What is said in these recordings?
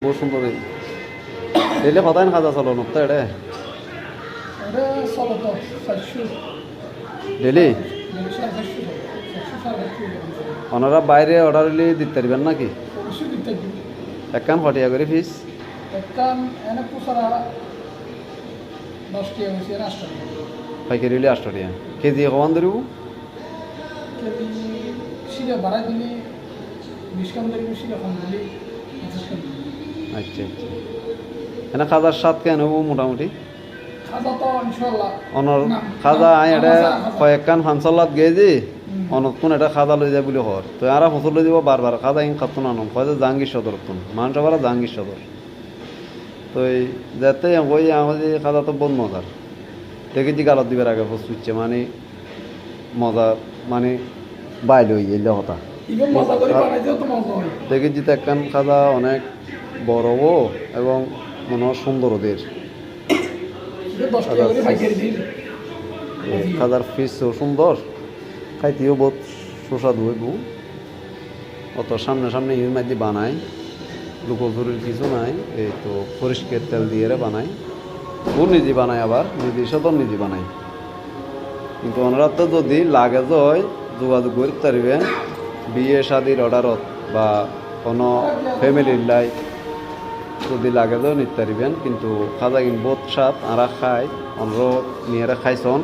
বহুত সুন্দর দিলে কতাইন খাজা চলো নকতা এটা ডেলি ওনারা বাইরে অর্ডার হলে দিতে পারবেন নাকি একখান কটিয়া করে ফিস পাইকারি হলে 8 টাকা কেজি কমান ধরব আচ্ছা আচ্ছা এনে খাজার স্বাদ কেন হবো মোটামুটি অনর খাজা আই এটা কয়েকখান ফানসলাত গেছি অনতক্ষণ এটা খাজা লই যায় বলে হর তো আর ফসল লই দিব বারবার খাজা ইন খাতো না নম কয় জাহাঙ্গীর সদর মানুষ আবার জাহাঙ্গীর সদর তো এই যাতে ওই আমাদের খাজা তো বহুত মজার দেখেছি গালত দিবার আগে বুঝছে মানে মজা মানে বাইল হয়ে এলে কথা দেখেছি তো একখান খাজা অনেক বড় এবং মনে হয় সুন্দর ওদের খাজার ফিসও সুন্দর খাইতেও বহুত সুস্বাদু হইব অত সামনে সামনে ইর মাঝে বানায় লুকোচুরির কিছু নাই এই তো পরিষ্কার তেল দিয়ে বানায় ও নিজে বানায় আবার নিজে সদর নিজে বানায় কিন্তু ওনারা তো যদি লাগে যায় যোগাযোগ করতে পারবেন বিয়ে শাদির অর্ডারত বা কোনো ফ্যামিলির লাই যদি লাগে যায় নিতে পারবেন কিন্তু খাজা কিন্তু বহুত স্বাদ আরা খায় অনরা নিয়ে খাইছন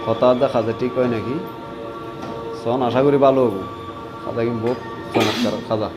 হঠাৎ খাজা ঠিক হয় নাকি সন আশা করি ভালো হবো খাজা কিন্তু বহুত চমৎকার খাজা